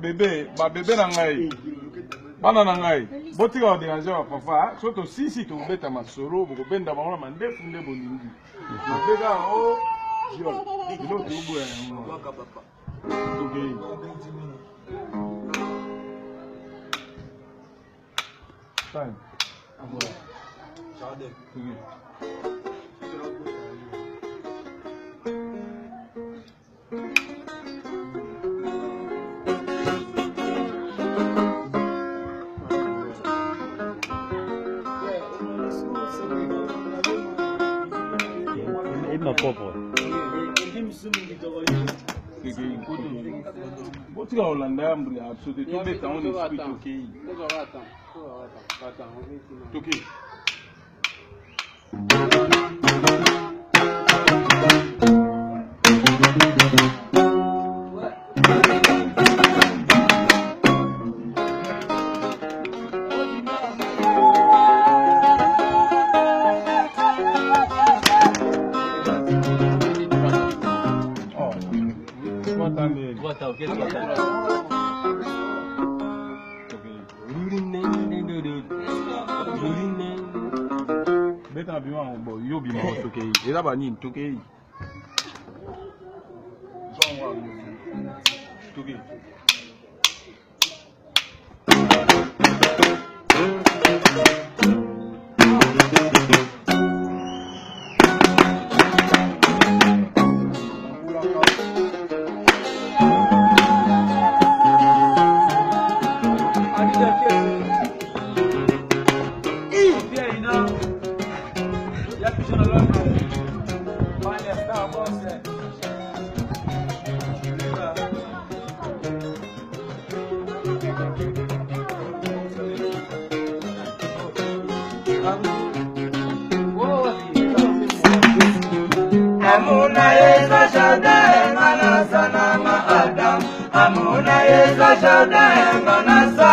Bébé, bébé nangai. Bana nangai. Boti ka déranger wa papa, surtout si tu beta masoro, boko benda ba mama ndefu nde bolingi. Mabega o jo. Ilo tubu ya mama. Papa. Okay. Time. Agora. Chade. Okay. What's your Holanda? So they do better on the street, okay? Okay. Era bani toke. Toke. Amuna yeza jardin manasa na maadam. Amuna yeza jardin manasa.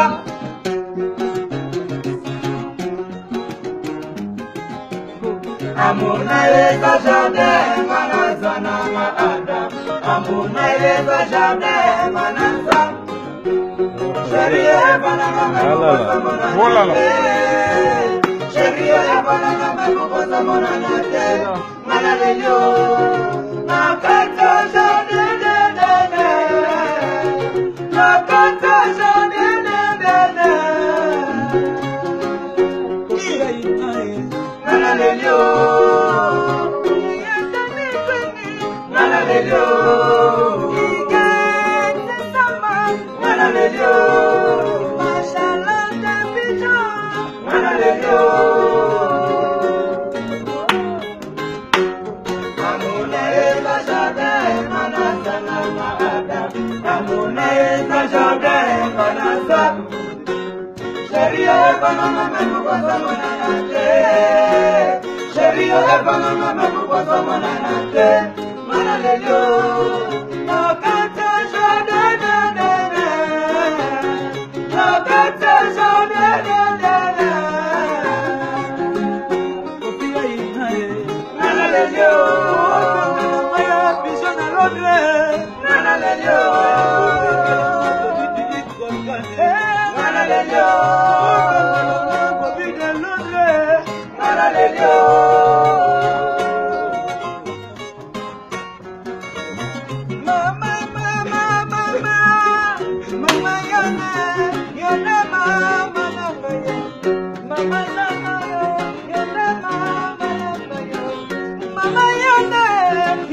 Amuna yeza jardin manasa na maadam. Amuna yeza jardin manasa. Sheria banana mebukosa monanate. Sheria banana mebukosa monanate. Manalelio, nakata jane de de de, nakata jane de de de. Manalelio, manalelio, manalelio, mashallah de pigeon, manalelio. Sheria banana mebukosa monanate. Sheria banana mebukosa monanate. Manalelio, nakata jade de de de, nakata jade de de de. Kopia inae, manalelio, maya pigeon alodre, manalelio. Manalelio, Bobby de Londres, Manalelio. Mama, mama, mama, mama yana, yana mama nangaya, mama nangaya, yana mama nangaya, mama yana,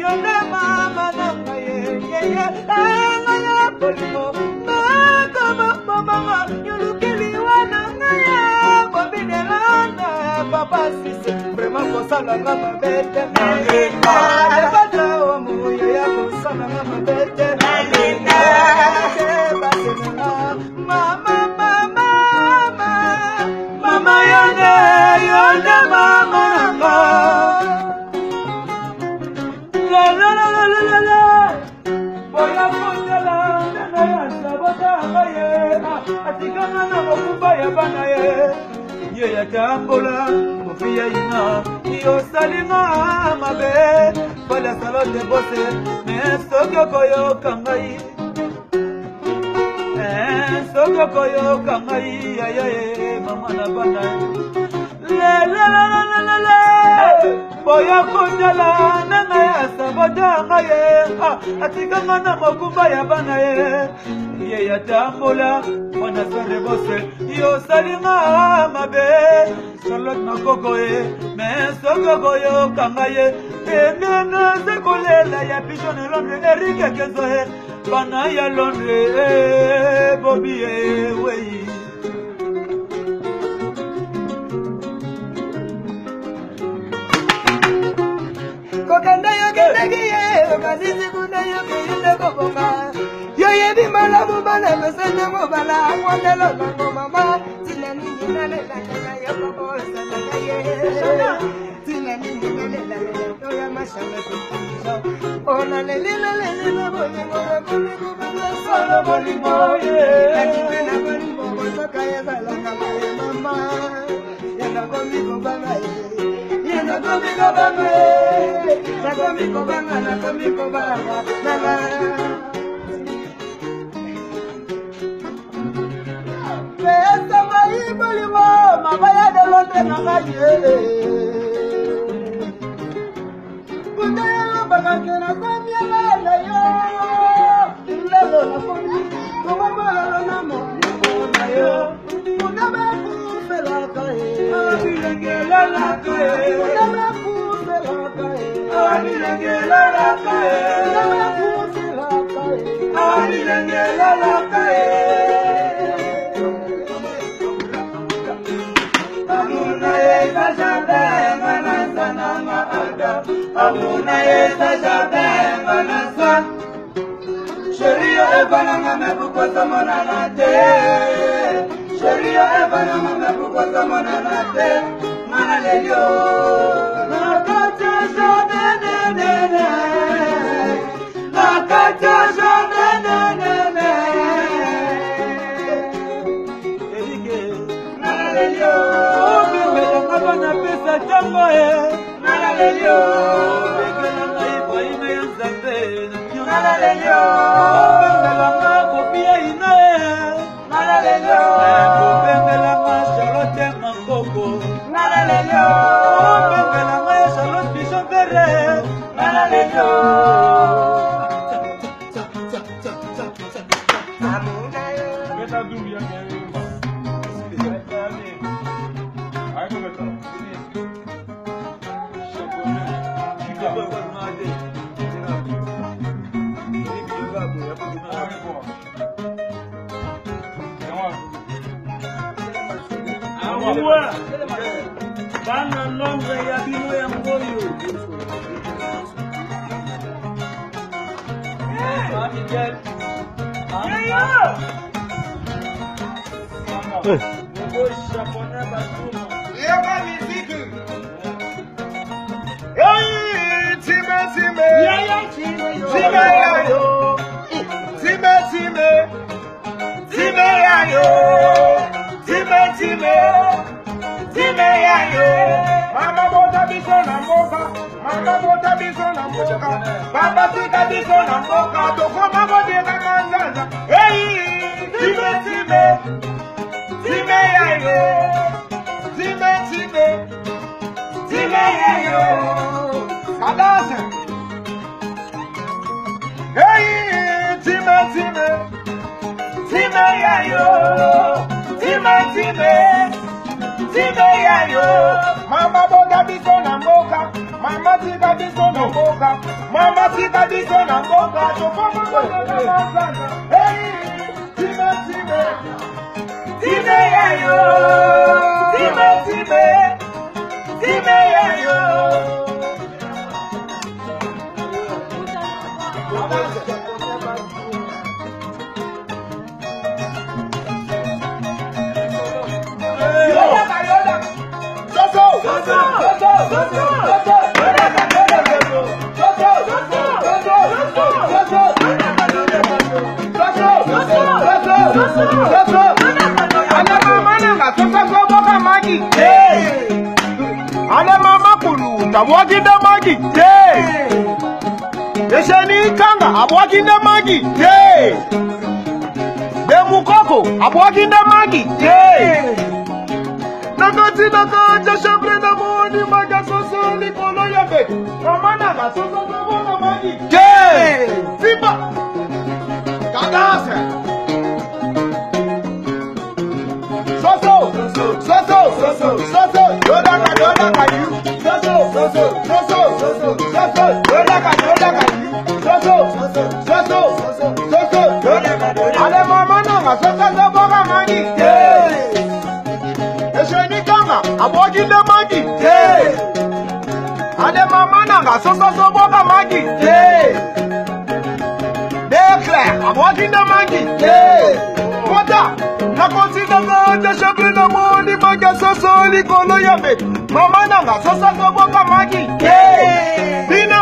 yana mama nangaya, yeah, nangaya polimo. Papa sisi vraiment kosala nga mabete Malina Alebata wa muya ya kosala nga mabete Malina Mama mama mama Mama yone yone mama nga La la la la la la la Boya kosala nena ya sabota ngaye Atikana na mokuba ya bana ye Ye ya tambola, mofia ina, iyo salinga mabe, Pala salon de bosse, mais soko koyo kangai. Soko koyo kangai, ayaye, mama na bana. Le, boya kunjala, nanga ya sabota ngaye. Atika ngana mokumba ya bana ye. Ye ya tambola, wana sore bosse, yo salinga mabe. Salot makoko ye, mais soko koyo kangai. Nena sekolela ya pishone Londre Erika Kezoe Bana ya Londre Bobby wey Kokanda yo kendagiye Okazisi kuna yo kuyinde kobonga Yo yebi mala mubala Mesende mubala Akwandelo nango mama Tina nini nalela Nena yo kobo Sana ye Tina nini nalela Oya mashama kukuzo Ona lelila lelila Bolingo Bolingo Solo bolingo Akipena bolingo Bosoka ya zalanga Maye mama Yana komiko banga Yana komiko banga Yana komiko banga Yana komiko banga Nana Pesa mai bolingo Mabaya de Londre Nanga yele Kutayalo bakakena Samyala na yo Lelo na komi Kumabalo na mo Na yo Kunaba kufela kae Abilengela la kae Kunaba kufela kae Abilengela la kae Kunaba kufela kae Abilengela la kae Amuna eza jardin Manasa na maada Amuna eza jardin Manasa Sherio evananga mebukosa monana te Sherio evananga mebukosa monana te Mana lelio Nakacha jardin Nakacha jardin Mana lelio Bana pesa chango Nana lelio Bekela na ibrahima ya nzambe Nana lelio Bengela nga kopia ina Nana lelio Bengela nga Charlotte Mangoko Nana lelio Bengela nga Charlotte Bichon Ferre Nana lelio Beta dum ya ngeyumba Bana Londre ya bino ya mboyo Mama bota biso na mboka, mama bota biso na mboka, baba tika biso na mboka, tokoma bodeka manzanza. Hey, time time, time ya yo, time time, time ya yo. Kadase. Hey, time time, time ya yo, time time. Time ya yo, mama boda biso na mboka, mama tika biso na mboka, mama tika biso na mboka, tokoma bodeka manzanza. Hey, time time, time ya yo, time time, time ya yo. Ale mama kulu, tawagi da magi. abwakinda magi. Yeah. Demukoko, abwakinda magi. Yeah. Nakoti nakaja shabre na moni magasoso ni kolo yabe. Mama na gasoso na magi. Yeah. Simba. Kadase. Soso, Dodaka, you. Soso, Dodaka, you. Soso, Dodaka. Ale mama nanga, soso boga magi. Yeah. Esheni kanga, abogi de magi. Yeah. Ale mama nanga, soso boga magi. Yeah. Declare, abogi de magi. Yeah. Wota. Na kontina de chebre na moni magaso soli kolo yabe. Mama nanga sosa boka magi. Yeah. Bina,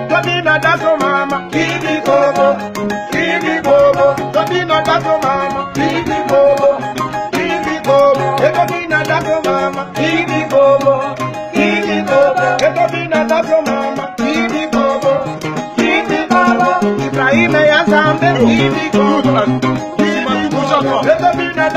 Tabina daso mama. Kidi bobo. Tabina daso mama. Kidi bobo. Tabina daso mama. Kidi bobo. Tabina daso mama. Kidi bobo. Ibrahim ya sambe. Kidi bobo. Let the be that